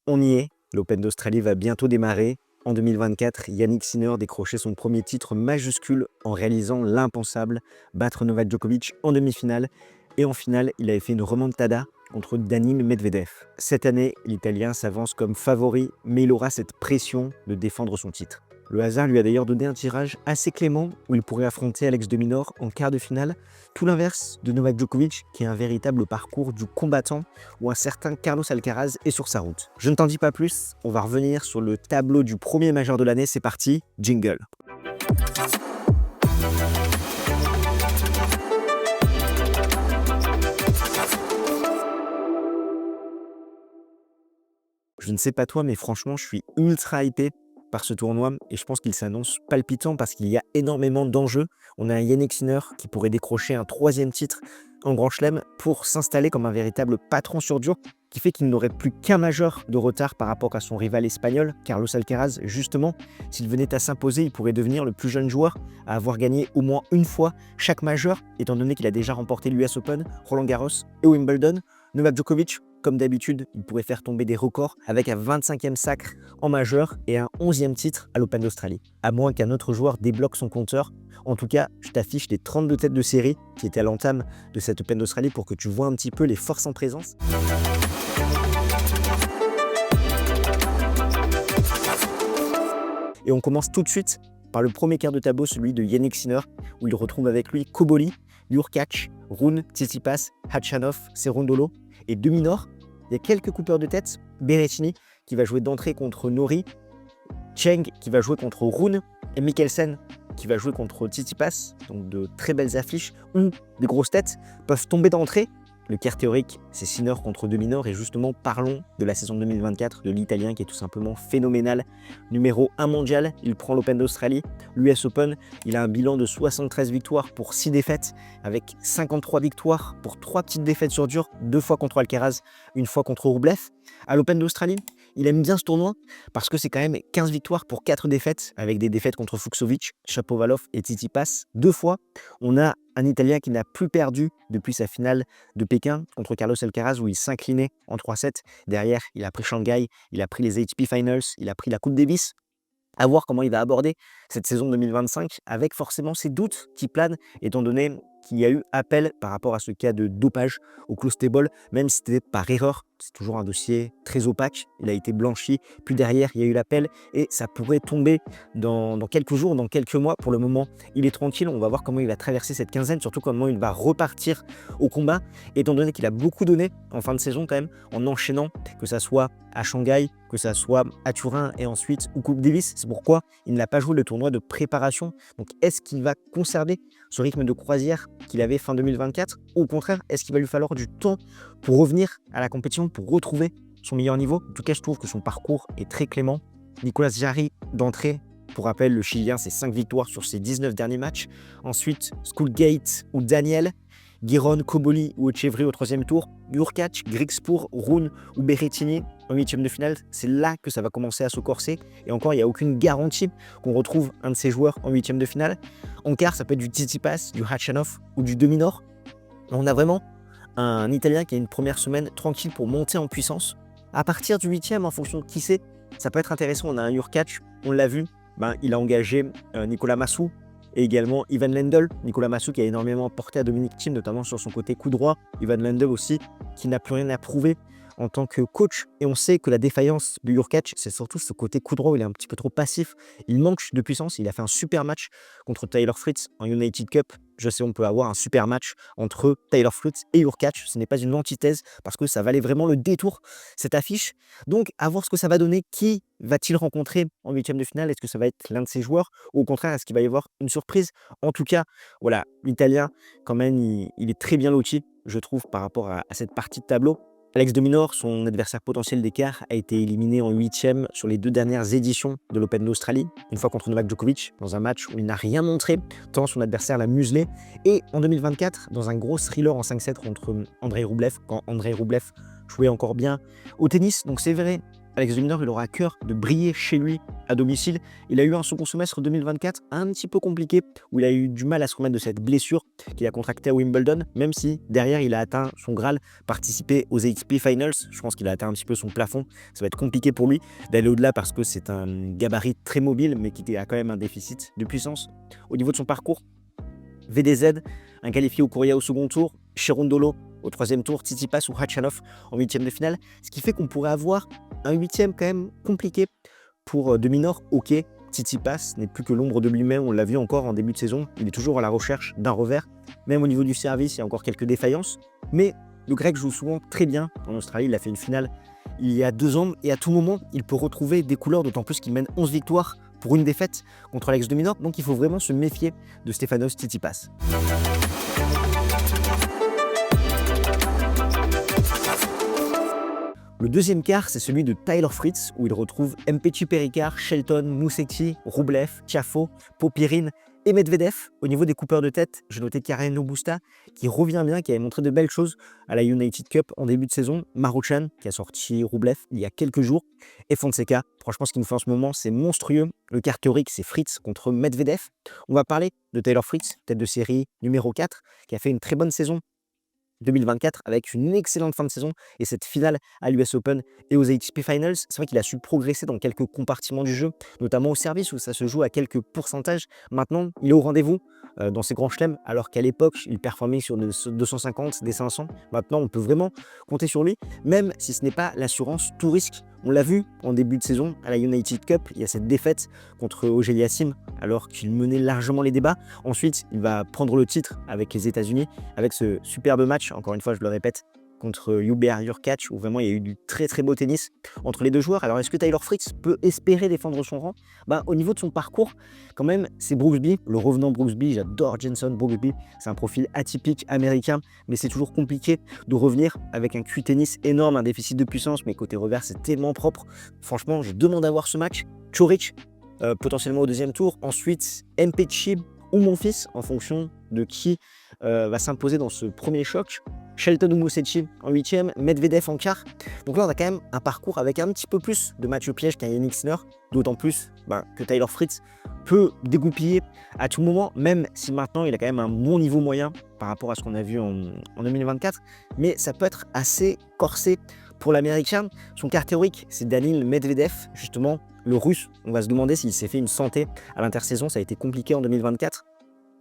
On y est, l'Open d'Australie va bientôt démarrer. En 2024, Yannick Sinner décrochait son premier titre majuscule en réalisant l'impensable, battre Novak Djokovic en demi-finale. Et en finale, il avait fait une remontada contre Daniil Medvedev. Cette année, l'Italien s'avance comme favori, mais il aura cette pression de défendre son titre. Le hasard lui a d'ailleurs donné un tirage assez clément où il pourrait affronter Alex de Minaur en quart de finale, tout l'inverse de Novak Djokovic qui est un véritable parcours du combattant où un certain Carlos Alcaraz est sur sa route. Je ne t'en dis pas plus, on va revenir sur le tableau du premier majeur de l'année, c'est parti, jingle. Je ne sais pas toi, mais franchement, je suis ultra hypé par ce tournoi et je pense qu'il s'annonce palpitant parce qu'il y a énormément d'enjeux. On a un Yannick Sinner qui pourrait décrocher un troisième titre en Grand Chelem pour s'installer comme un véritable patron sur dur qui fait qu'il n'aurait plus qu'un majeur de retard par rapport à son rival espagnol, Carlos Alcaraz. Justement, s'il venait à s'imposer, il pourrait devenir le plus jeune joueur à avoir gagné au moins une fois chaque majeur, étant donné qu'il a déjà remporté l'US Open, Roland Garros et Wimbledon. Novak Djokovic, comme d'habitude, il pourrait faire tomber des records avec un 25e sacre en majeur et un 11e titre à l'Open d'Australie. À moins qu'un autre joueur débloque son compteur. En tout cas, je t'affiche les 32 têtes de série qui étaient à l'entame de cette Open d'Australie pour que tu vois un petit peu les forces en présence. Et on commence tout de suite par le premier quart de tableau, celui de Yannick Sinner, où il retrouve avec lui Cobolli, Hurkacz, Rune, Tsitsipas, Khachanov, Cerundolo et de Minaur. Il y a quelques coupeurs de tête, Berrettini qui va jouer d'entrée contre Norrie, Cheng qui va jouer contre Rune et Mikkelsen qui va jouer contre Tsitsipas. Donc de très belles affiches où des grosses têtes peuvent tomber d'entrée. Le quart théorique, c'est Sinner contre de Minaur et justement parlons de la saison 2024 de l'Italien qui est tout simplement phénoménal. Numéro 1 mondial, il prend l'Open d'Australie, l'US Open, il a un bilan de 73 victoires pour 6 défaites avec 53 victoires pour 3 petites défaites sur dur, 2 fois contre Alcaraz, 1 fois contre Rublev. À l'Open d'Australie, il aime bien ce tournoi parce que c'est quand même 15 victoires pour 4 défaites avec des défaites contre Fucsovics, Shapovalov et Tsitsipas 2 fois. On a un Italien qui n'a plus perdu depuis sa finale de Pékin contre Carlos Alcaraz où il s'inclinait en 3-7. Derrière, il a pris Shanghai, il a pris les ATP Finals, il a pris la Coupe Davis. À voir comment il va aborder cette saison 2025 avec forcément ses doutes qui planent étant donné qu'il y a eu appel par rapport à ce cas de dopage au close table, même si c'était par erreur. C'est toujours un dossier très opaque, il a été blanchi, puis derrière il y a eu l'appel et ça pourrait tomber dans quelques jours, dans quelques mois. Pour le moment, il est tranquille, on va voir comment il va traverser cette quinzaine, surtout comment il va repartir au combat, étant donné qu'il a beaucoup donné en fin de saison quand même, en enchaînant, que ça soit à Shanghai, que ça soit à Turin et ensuite au Coupe Davis. C'est pourquoi il n'a pas joué le tournoi de préparation. Donc est-ce qu'il va conserver ce rythme de croisière qu'il avait fin 2024 ou au contraire, est-ce qu'il va lui falloir du temps pour revenir à la compétition, pour retrouver son meilleur niveau? En tout cas, je trouve que son parcours est très clément. Nicolas Jarry d'entrée, pour rappel, le Chilien, c'est 5 victoires sur ses 19 derniers matchs. Ensuite, Schoolgate ou Daniel, Giron, Cobolli ou Etcheverry au troisième tour, Hurkacz, Griekspoor, Rune ou Berrettini en huitième de finale. C'est là que ça va commencer à se corser. Et encore, il n'y a aucune garantie qu'on retrouve un de ces joueurs en huitième de finale. En quart, ça peut être du Tsitsipas, du Khachanov ou du de Minaur. On a vraiment un Italien qui a une première semaine tranquille pour monter en puissance. À partir du huitième, en fonction de qui c'est, ça peut être intéressant. On a un Hurkacz, on l'a vu, il a engagé Nicolas Massou et également Ivan Lendl. Nicolas Massou qui a énormément porté à Dominic Thiem, notamment sur son côté coup droit. Ivan Lendl aussi, qui n'a plus rien à prouver en tant que coach. Et on sait que la défaillance de Hurkacz, c'est surtout ce côté coup droit où il est un petit peu trop passif. Il manque de puissance. Il a fait un super match contre Tyler Fritz en United Cup. Je sais, on peut avoir un super match entre Tyler Fritz et Hurkacz. Ce n'est pas une antithèse parce que ça valait vraiment le détour, cette affiche. Donc, à voir ce que ça va donner. Qui va-t-il rencontrer en huitième de finale? Est-ce que ça va être l'un de ses joueurs? Ou au contraire, est-ce qu'il va y avoir une surprise? En tout cas, voilà, l'Italien, quand même, il est très bien loti, je trouve, par rapport à cette partie de tableau. Alex de Minaur, son adversaire potentiel d'écart, a été éliminé en huitième sur les 2 dernières éditions de l'Open d'Australie, une fois contre Novak Djokovic, dans un match où il n'a rien montré, tant son adversaire l'a muselé, et en 2024, dans un gros thriller en 5-7 contre Andrei Rublev, quand Andrei Rublev jouait encore bien au tennis. Donc c'est vrai Alex de Minaur, il aura à cœur de briller chez lui à domicile. Il a eu un second semestre 2024 un petit peu compliqué, où il a eu du mal à se remettre de cette blessure qu'il a contractée à Wimbledon, même si derrière il a atteint son Graal, participer aux ATP Finals. Je pense qu'il a atteint un petit peu son plafond. Ça va être compliqué pour lui d'aller au-delà parce que c'est un gabarit très mobile, mais qui a quand même un déficit de puissance. Au niveau de son parcours, VDZ, un qualifié au Courrier au second tour, Cherundolo au troisième tour, Tsitsipas ou Khachanov en huitième de finale, ce qui fait qu'on pourrait avoir un huitième quand même compliqué pour de Minaur. Ok, Tsitsipas n'est plus que l'ombre de lui-même, on l'a vu encore en début de saison, il est toujours à la recherche d'un revers, même au niveau du service, il y a encore quelques défaillances, mais le grec joue souvent très bien en Australie, il a fait une finale il y a 2 ans, et à tout moment, il peut retrouver des couleurs, d'autant plus qu'il mène 11 victoires pour une défaite contre Alex de Minaur, donc il faut vraiment se méfier de Stefanos Tsitsipas. Le deuxième quart, c'est celui de Taylor Fritz, où il retrouve Mpetshi Perricard, Shelton, Musetti, Rublev, Tiafoe, Popyrin et Medvedev. Au niveau des coupeurs de tête, j'ai noté Karen Busta, qui revient bien, qui avait montré de belles choses à la United Cup en début de saison. Maruchan, qui a sorti Rublev il y a quelques jours. Et Fonseca, franchement, ce qu'il nous fait en ce moment, c'est monstrueux. Le quart théorique, c'est Fritz contre Medvedev. On va parler de Taylor Fritz, tête de série numéro 4, qui a fait une très bonne saison 2024 avec une excellente fin de saison et cette finale à l'US Open et aux ATP Finals. C'est vrai qu'il a su progresser dans quelques compartiments du jeu, notamment au service où ça se joue à quelques pourcentages. Maintenant, il est au rendez-vous dans ses grands chelems, alors qu'à l'époque, il performait sur des 250, des 500. Maintenant, on peut vraiment compter sur lui, même si ce n'est pas l'assurance tout risque. On l'a vu en début de saison à la United Cup, il y a cette défaite contre Auger-Aliassime alors qu'il menait largement les débats. Ensuite, il va prendre le titre avec les États-Unis, avec ce superbe match, encore une fois, je le répète, contre Hubert Hurkacz, où vraiment il y a eu du très très beau tennis entre les deux joueurs. Alors est-ce que Taylor Fritz peut espérer défendre son rang? Au niveau de son parcours, quand même, c'est Brooksby, le revenant Brooksby. J'adore Jenson Brooksby, c'est un profil atypique américain, mais c'est toujours compliqué de revenir avec un QI tennis énorme, un déficit de puissance, mais côté revers, c'est tellement propre. Franchement, je demande à voir ce match. Coric, potentiellement au deuxième tour. Ensuite, Mpetshi ou Monfils, en fonction de qui va s'imposer dans ce premier choc. Shelton ou Musetti en huitième, Medvedev en quart. Donc là, on a quand même un parcours avec un petit peu plus de match piège qu'un Yannick Sinner, d'autant plus que Taylor Fritz peut dégoupiller à tout moment, même si maintenant il a quand même un bon niveau moyen par rapport à ce qu'on a vu en 2024. Mais ça peut être assez corsé pour l'Américain. Son quart théorique, c'est Danil Medvedev, justement le Russe. On va se demander s'il s'est fait une santé à l'intersaison, ça a été compliqué en 2024.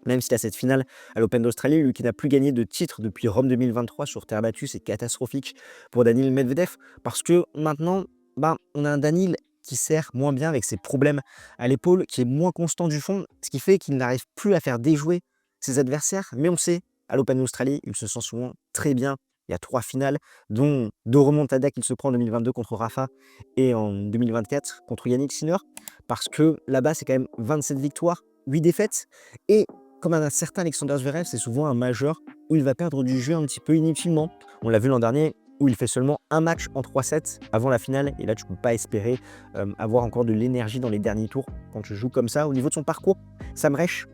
Même s'il a cette finale à l'Open d'Australie, lui qui n'a plus gagné de titre depuis Rome 2023 sur terre battue, c'est catastrophique pour Danil Medvedev. Parce que maintenant, on a un Danil qui sert moins bien avec ses problèmes à l'épaule, qui est moins constant du fond, ce qui fait qu'il n'arrive plus à faire déjouer ses adversaires. Mais on sait, à l'Open d'Australie, il se sent souvent très bien. Il y a 3 finales, dont 2 remontadas qu'il se prend en 2022 contre Rafa et en 2024 contre Yannick Sinner. Parce que là-bas, c'est quand même 27 victoires, 8 défaites. Et comme un certain Alexander Zverev, c'est souvent un majeur où il va perdre du jeu un petit peu inutilement. On l'a vu l'an dernier où il fait seulement un match en 3-7 avant la finale. Et là, tu ne peux pas espérer avoir encore de l'énergie dans les derniers tours quand tu joues comme ça. Au niveau de son parcours, Sam Reich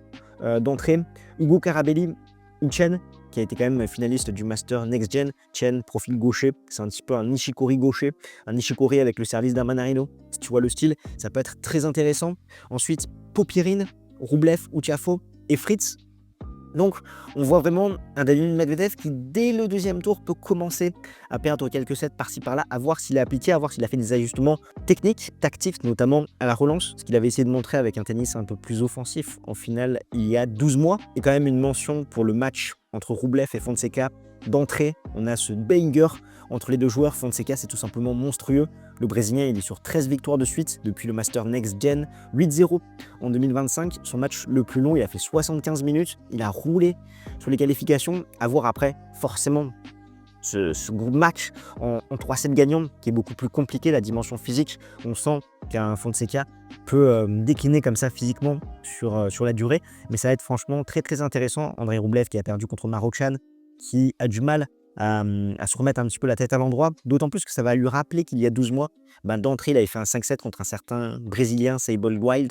d'entrée, Hugo Carabelli ou Chen, qui a été quand même finaliste du Master Next Gen. Chen, profil gaucher, c'est un petit peu un Nishikori gaucher, un Nishikori avec le service d'un Manarino. Si tu vois le style, ça peut être très intéressant. Ensuite, Popyrin, Rublev ou Tiafoe et Fritz. Donc, on voit vraiment un Daniil Medvedev qui, dès le deuxième tour, peut commencer à perdre quelques sets par-ci par-là, à voir s'il a appliqué, à voir s'il a fait des ajustements techniques, tactiques, notamment à la relance, ce qu'il avait essayé de montrer avec un tennis un peu plus offensif en finale il y a 12 mois. Et quand même une mention pour le match entre Rublev et Fonseca. D'entrée, on a ce banger entre les deux joueurs. Fonseca, c'est tout simplement monstrueux. Le Brésilien, il est sur 13 victoires de suite depuis le Master Next Gen, 8-0 en 2025. Son match le plus long, il a fait 75 minutes. Il a roulé sur les qualifications. À voir après, forcément, ce groupe match en 3-7 gagnants, qui est beaucoup plus compliqué, la dimension physique. On sent qu'un Fonseca peut décliner comme ça physiquement sur la durée. Mais ça va être franchement très très intéressant. Andrei Rublev qui a perdu contre Maruchan, qui a du mal à se remettre un petit peu la tête à l'endroit, d'autant plus que ça va lui rappeler qu'il y a 12 mois, d'entrée, il avait fait un 5-7 contre un certain Brésilien, Seibold Wild,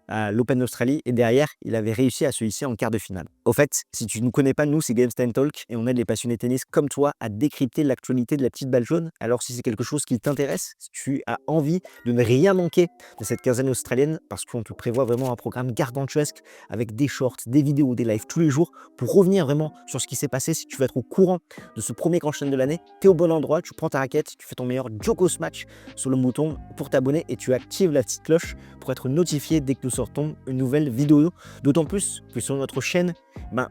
à l'Open d'Australie et derrière, il avait réussi à se hisser en quart de finale. Au fait, si tu ne nous connais pas, nous, c'est Games Time Talk et on aide les passionnés tennis comme toi à décrypter l'actualité de la petite balle jaune. Alors, si c'est quelque chose qui t'intéresse, si tu as envie de ne rien manquer de cette quinzaine australienne, parce qu'on te prévoit vraiment un programme gargantuesque avec des shorts, des vidéos, des lives tous les jours pour revenir vraiment sur ce qui s'est passé. Si tu veux être au courant de ce premier grand chelem de l'année, tu es au bon endroit, tu prends ta raquette, tu fais ton meilleur Jokos match sur le bouton pour t'abonner et tu actives la petite cloche pour être notifié dès que nous sortons une nouvelle vidéo. D'autant plus que sur notre chaîne,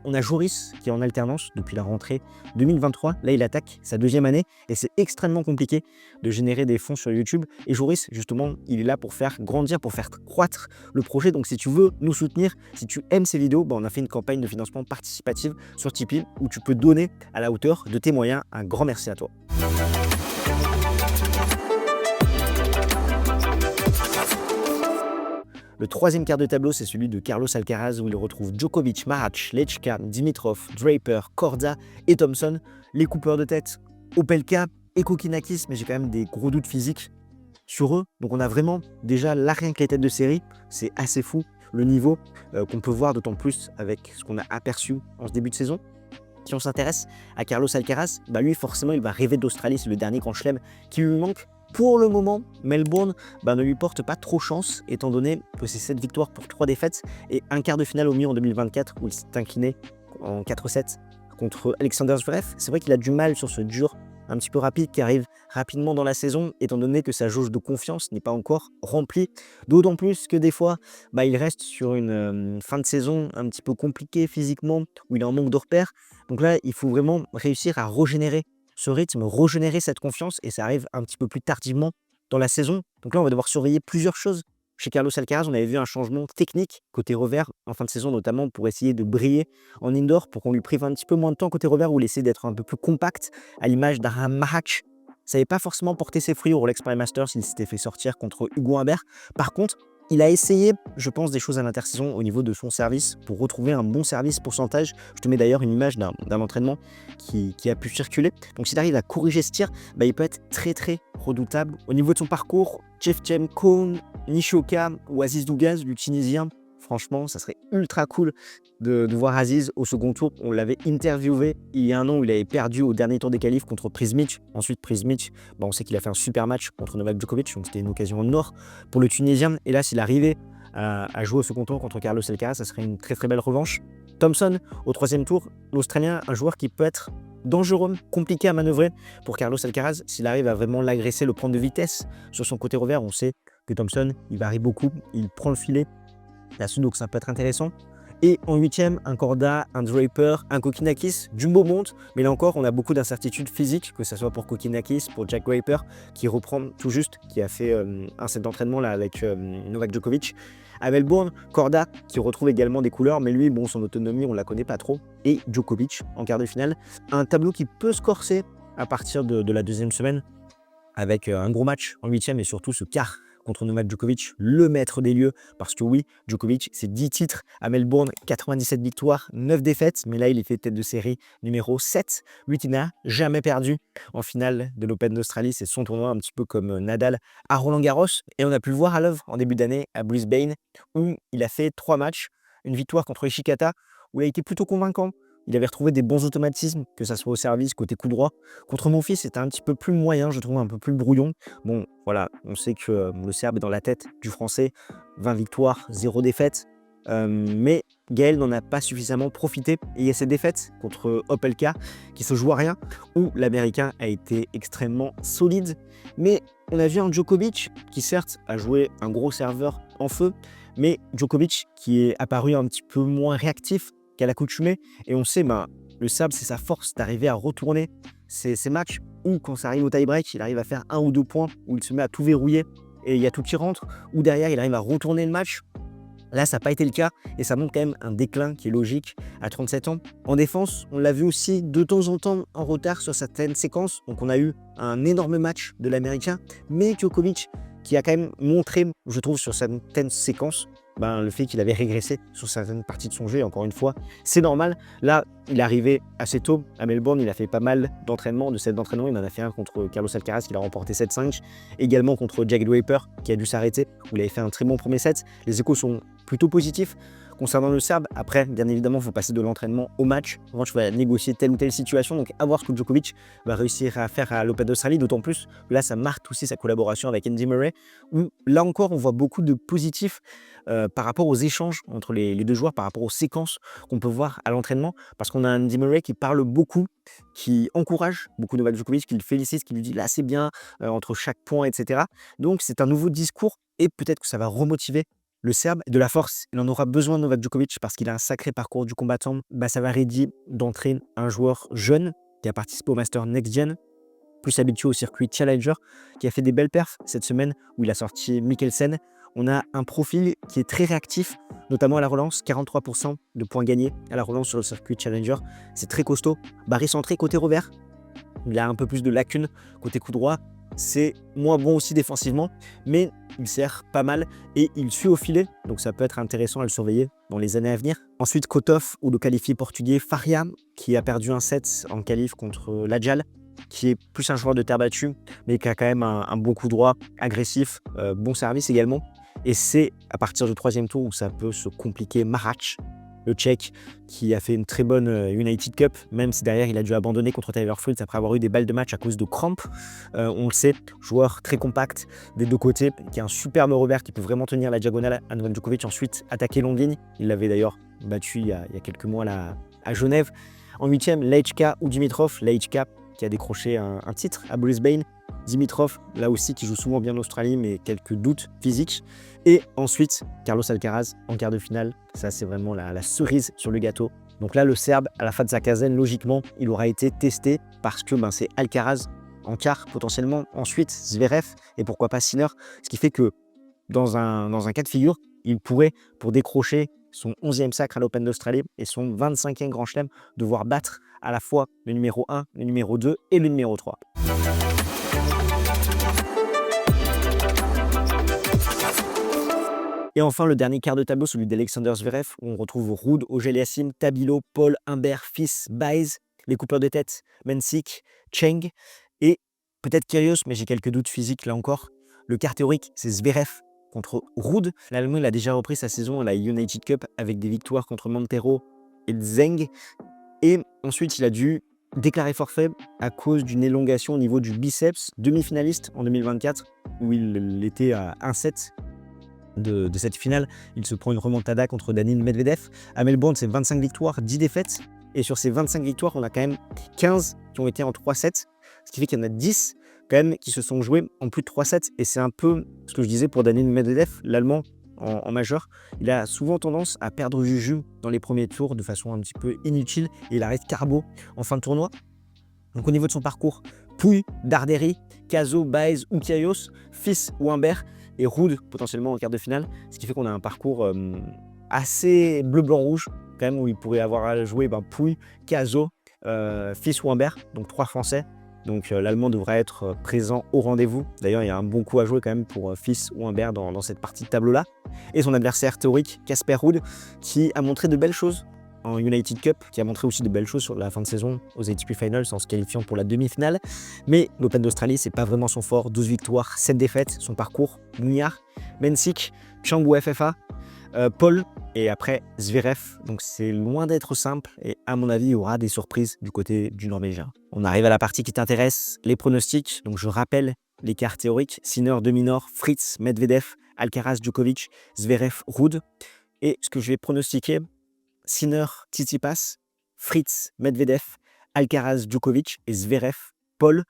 on a Joris qui est en alternance depuis la rentrée 2023. Là, il attaque sa deuxième année et c'est extrêmement compliqué de générer des fonds sur YouTube. Et Joris, justement, il est là pour faire grandir, pour faire croître le projet. Donc, si tu veux nous soutenir, si tu aimes ces vidéos, on a fait une campagne de financement participative sur Tipeee où tu peux donner à la hauteur de tes moyens. Un grand merci à toi. Le troisième quart de tableau, c'est celui de Carlos Alcaraz où il retrouve Djokovic, Marac, Lechka, Dimitrov, Draper, Korda et Thompson. Les coupeurs de tête, Opelka et Kokkinakis, mais j'ai quand même des gros doutes physiques sur eux. Donc on a vraiment déjà là rien que les têtes de série, c'est assez fou le niveau qu'on peut voir, d'autant plus avec ce qu'on a aperçu en ce début de saison. Si on s'intéresse à Carlos Alcaraz, lui forcément il va rêver d'Australie, c'est le dernier grand chelem qui lui manque. Pour le moment, Melbourne ne lui porte pas trop chance, étant donné que c'est 7 victoires pour 3 défaites et un quart de finale au mieux en 2024 où il s'est incliné en 4-7 contre Alexander Zverev. C'est vrai qu'il a du mal sur ce dur un petit peu rapide qui arrive rapidement dans la saison, étant donné que sa jauge de confiance n'est pas encore remplie. D'autant plus que des fois, il reste sur une fin de saison un petit peu compliquée physiquement, où il est en manque de repères. Donc là, il faut vraiment réussir à régénérer ce rythme, régénérer cette confiance, et ça arrive un petit peu plus tardivement dans la saison. Donc là, on va devoir surveiller plusieurs choses. Chez Carlos Alcaraz, on avait vu un changement technique côté revers en fin de saison, notamment pour essayer de briller en indoor, pour qu'on lui prive un petit peu moins de temps côté revers, ou laisser d'être un peu plus compact, à l'image d'Aram Mahac. Ça n'avait pas forcément porté ses fruits au Rolex Paris Masters, il s'était fait sortir contre Hugo Humbert. Par contre, il a essayé, je pense, des choses à l'intersaison au niveau de son service pour retrouver un bon service pourcentage. Je te mets d'ailleurs une image d'un entraînement qui a pu circuler. Donc s'il arrive à corriger ce tir, il peut être très très redoutable. Au niveau de son parcours, Jeffchem Kohn, Nishioka ou Aziz Dougas, le Tunisien, franchement, ça serait ultra cool de voir Aziz au second tour. On l'avait interviewé il y a un an où il avait perdu au dernier tour des qualifs contre Prizmic. Ensuite, Prizmic, on sait qu'il a fait un super match contre Novak Djokovic, donc c'était une occasion en or pour le Tunisien. Et là, s'il arrivait à jouer au second tour contre Carlos Alcaraz, ça serait une très très belle revanche. Thompson, au troisième tour, l'Australien, un joueur qui peut être dangereux, compliqué à manœuvrer pour Carlos Alcaraz. S'il arrive à vraiment l'agresser, le prendre de vitesse sur son côté revers, on sait que Thompson, il varie beaucoup, il prend le filet là-dessus, donc ça peut être intéressant. Et en huitième, un Korda, un Draper, un Kokkinakis, Jumbo monte, mais là encore, on a beaucoup d'incertitudes physiques, que ce soit pour Kokkinakis, pour Jack Draper, qui reprend tout juste, qui a fait un set d'entraînement là avec Novak Djokovic. À Melbourne, Korda, qui retrouve également des couleurs, mais lui, son autonomie, on la connaît pas trop. Et Djokovic, en quart de finale. Un tableau qui peut se corser à partir de la deuxième semaine, avec un gros match en huitième et surtout ce quart contre Novak Djokovic, le maître des lieux, parce que oui, Djokovic, c'est 10 titres à Melbourne, 97 victoires, 9 défaites, mais là, il est fait tête de série numéro 7. Lui, il n'a jamais perdu en finale de l'Open d'Australie, c'est son tournoi, un petit peu comme Nadal à Roland-Garros, et on a pu le voir à l'œuvre en début d'année à Brisbane, où il a fait 3 matchs, une victoire contre Ishikata, où il a été plutôt convaincant. Il avait retrouvé des bons automatismes, que ça soit au service, côté coup droit. Contre mon fils, c'était un petit peu plus moyen, je trouve un peu plus brouillon. Bon, voilà, on sait que le Serbe est dans la tête du Français. 20 victoires, 0 défaite. Mais Gaël n'en a pas suffisamment profité. Et il y a cette défaite contre Opelka qui se joue à rien, où l'Américain a été extrêmement solide. Mais on a vu un Djokovic qui certes a joué un gros serveur en feu, mais Djokovic qui est apparu un petit peu moins réactif qu'à l'accoutumée. Et on sait, le Serbe, c'est sa force d'arriver à retourner ces matchs où, quand ça arrive au tie-break, il arrive à faire 1 ou 2 points, où il se met à tout verrouiller et il y a tout qui rentre, ou derrière, il arrive à retourner le match. Là, ça n'a pas été le cas et ça montre quand même un déclin qui est logique à 37 ans. En défense, on l'a vu aussi de temps en temps en retard sur certaines séquences. Donc, on a eu un énorme match de l'Américain, mais Djokovic qui a quand même montré, je trouve, sur certaines séquences, le fait qu'il avait régressé sur certaines parties de son jeu. Et encore une fois, c'est normal. Là, il est arrivé assez tôt à Melbourne. Il a fait pas mal d'entraînements, de sets d'entraînement. Il en a fait un contre Carlos Alcaraz, qui l'a remporté 7-5. Également contre Jack Draper, qui a dû s'arrêter, où il avait fait un très bon premier set. Les échos sont plutôt positifs. Concernant le Serbe, après, bien évidemment, il faut passer de l'entraînement au match. En revanche, il va négocier telle ou telle situation. Donc, à voir ce que Djokovic va réussir à faire à l'Open d'Australie. D'autant plus, là, ça marque aussi sa collaboration avec Andy Murray. Où, là encore, on voit beaucoup de positifs par rapport aux échanges entre les deux joueurs, par rapport aux séquences qu'on peut voir à l'entraînement. Parce qu'on a Andy Murray qui parle beaucoup, qui encourage beaucoup Novak Djokovic, qui le félicite, qui lui dit là, c'est bien, entre chaque point, etc. Donc, c'est un nouveau discours et peut-être que ça va remotiver le Serbe. De la force, il en aura besoin, Novak Djokovic, parce qu'il a un sacré parcours du combattant. Ça va aider d'entrer un joueur jeune qui a participé au Master Next Gen, plus habitué au circuit Challenger, qui a fait des belles perfs cette semaine où il a sorti Mikkelsen. On a un profil qui est très réactif, notamment à la relance, 43% de points gagnés à la relance sur le circuit Challenger. C'est très costaud. Barré centré côté revers, il a un peu plus de lacunes côté coup droit. C'est moins bon aussi défensivement, mais il sert pas mal et il suit au filet, donc ça peut être intéressant à le surveiller dans les années à venir. Ensuite, Kotov ou le qualifié portugais Faria, qui a perdu un set en qualif contre Lajal, qui est plus un joueur de terre battue, mais qui a quand même un bon coup droit, agressif, bon service également. Et c'est à partir du troisième tour où ça peut se compliquer. Marac, le Tchèque, qui a fait une très bonne United Cup, même si derrière il a dû abandonner contre Tyler Fritz après avoir eu des balles de match à cause de crampes. On le sait, joueur très compact des deux côtés, qui a un superbe revers qui peut vraiment tenir la diagonale à Novak Djokovic, ensuite attaquer longue ligne. Il l'avait d'ailleurs battu il y a quelques mois là, à Genève. En huitième, Laichka ou Dimitrov. Laichka qui a décroché un titre à Brisbane. Dimitrov, là aussi, qui joue souvent bien en Australie, mais quelques doutes physiques. Et ensuite, Carlos Alcaraz en quart de finale. Ça, c'est vraiment la cerise sur le gâteau. Donc là, le Serbe, à la fin de sa quinzaine, logiquement, il aura été testé parce que c'est Alcaraz en quart potentiellement. Ensuite, Zverev et pourquoi pas Sinner. Ce qui fait que dans un cas de figure, il pourrait, pour décrocher son 11e sacre à l'Open d'Australie et son 25e Grand Chelem, devoir battre à la fois le numéro 1, le numéro 2 et le numéro 3. Et enfin, le dernier quart de tableau, celui d'Alexander Zverev, où on retrouve Ruud, Auger-Aliassime, Tabilo, Paul, Humbert, Fils, Baez, les coupeurs de tête, Mensik, Cheng et peut-être Kyrgios, mais j'ai quelques doutes physiques là encore. Le quart théorique, c'est Zverev contre Ruud. L'Allemand, il a déjà repris sa saison à la United Cup avec des victoires contre Montero et Zeng. Et ensuite, il a dû déclarer forfait à cause d'une élongation au niveau du biceps, demi-finaliste en 2024, où il était à 1-7 de cette finale. Il se prend une remontada contre Daniil Medvedev. À Melbourne, c'est 25 victoires, 10 défaites. Et sur ces 25 victoires, on a quand même 15 qui ont été en 3-7. Ce qui fait qu'il y en a 10 quand même qui se sont joués en plus de 3-7. Et c'est un peu ce que je disais pour Daniil Medvedev, l'Allemand en majeur. Il a souvent tendance à perdre du jus dans les premiers tours de façon un petit peu inutile. Et il arrête carbo en fin de tournoi. Donc au niveau de son parcours, Pouille, Darderi, Caso, Baez ou Kyrgios, Fils ou Humbert et Ruud potentiellement en quart de finale. Ce qui fait qu'on a un parcours assez bleu-blanc-rouge quand même, où il pourrait avoir à jouer Pouille, Caso, Fils ou Humbert, donc 3 Français. Donc l'Allemand devrait être présent au rendez-vous. D'ailleurs, il y a un bon coup à jouer quand même pour Fils ou Humbert dans cette partie de tableau-là. Et son adversaire théorique, Casper Ruud, qui a montré de belles choses en United Cup, qui a montré aussi de belles choses sur la fin de saison aux ATP Finals en se qualifiant pour la demi-finale. Mais l'Open d'Australie, c'est pas vraiment son fort. 12 victoires, 7 défaites. Son parcours, Mouillard, Mensik, Chang ou FFA, Paul et après Zverev. Donc c'est loin d'être simple et à mon avis, il y aura des surprises du côté du Norvégien. On arrive à la partie qui t'intéresse, les pronostics. Donc je rappelle les quarts théoriques. Sinner, demi-nord, Fritz, Medvedev, Alcaraz, Djokovic, Zverev, Ruud. Et ce que je vais pronostiquer, Sinner, Tsitsipas, Fritz, Medvedev, Alcaraz, Djokovic et Zverev, Paul,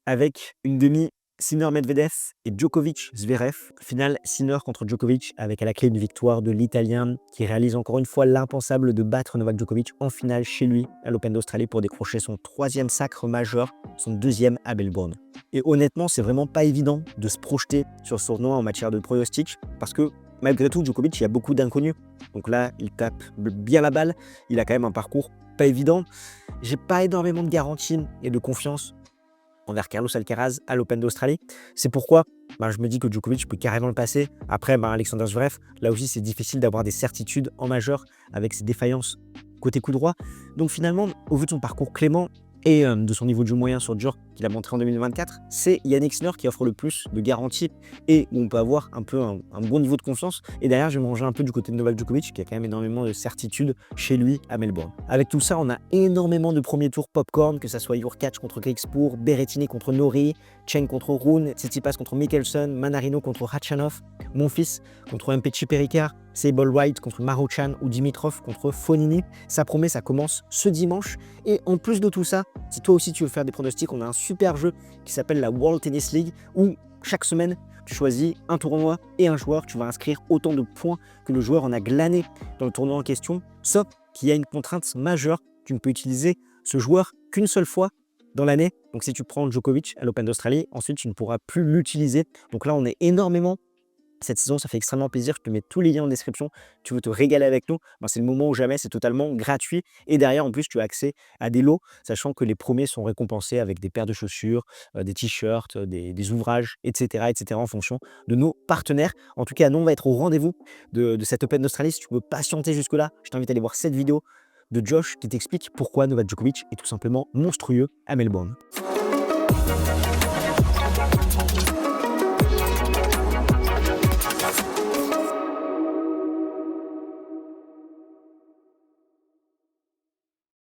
avec une demi Sinner, Medvedev et Djokovic, Zverev. Finale, Sinner contre Djokovic avec à la clé une victoire de l'Italien qui réalise encore une fois l'impensable de battre Novak Djokovic en finale chez lui à l'Open d'Australie pour décrocher son 3e sacre majeur, son 2e à Melbourne. Et honnêtement, c'est vraiment pas évident de se projeter sur ce tournoi en matière de pronostic parce que malgré tout, Djokovic, il y a beaucoup d'inconnus. Donc là, il tape bien la balle. Il a quand même un parcours pas évident. J'ai pas énormément de garanties et de confiance envers Carlos Alcaraz à l'Open d'Australie. C'est pourquoi je me dis que Djokovic peut carrément le passer. Après, Alexander Zverev, là aussi, c'est difficile d'avoir des certitudes en majeur avec ses défaillances côté coup droit. Donc finalement, au vu de son parcours clément et de son niveau de jeu moyen sur dur qu'il a montré en 2024, c'est Yannick Sinner qui offre le plus de garanties et où on peut avoir un peu un bon niveau de confiance. Et derrière, je vais manger un peu du côté de Novak Djokovic qui a quand même énormément de certitudes chez lui à Melbourne. Avec tout ça, on a énormément de premiers tours popcorn, que ça soit Hurkacz contre Griekspoor, Berrettini contre Norrie, Chen contre Rune, Tsitsipas contre Mickelson, Manarino contre Khachanov, Monfils contre Mpetshi Pericard, Sable White contre Maruchan ou Dimitrov contre Fonini. Ça promet, ça commence ce dimanche. Et en plus de tout ça, si toi aussi tu veux faire des pronostics, on a un super jeu qui s'appelle la World Tennis League où chaque semaine, tu choisis un tournoi et un joueur. Tu vas inscrire autant de points que le joueur en a glané dans le tournoi en question, sauf qu'il y a une contrainte majeure. Tu ne peux utiliser ce joueur qu'une seule fois dans l'année. Donc si tu prends Djokovic à l'Open d'Australie, ensuite tu ne pourras plus l'utiliser. Donc là, on est énormément cette saison, ça fait extrêmement plaisir. Je te mets tous les liens en description. Tu veux te régaler avec nous, c'est le moment ou jamais. C'est totalement gratuit. Et derrière, en plus, tu as accès à des lots, sachant que les premiers sont récompensés avec des paires de chaussures, des t-shirts, des ouvrages, etc., en fonction de nos partenaires. En tout cas, nous, on va être au rendez-vous de cette Open d'Australie. Si tu veux patienter jusque-là, je t'invite à aller voir cette vidéo de Josh qui t'explique pourquoi Novak Djokovic est tout simplement monstrueux à Melbourne.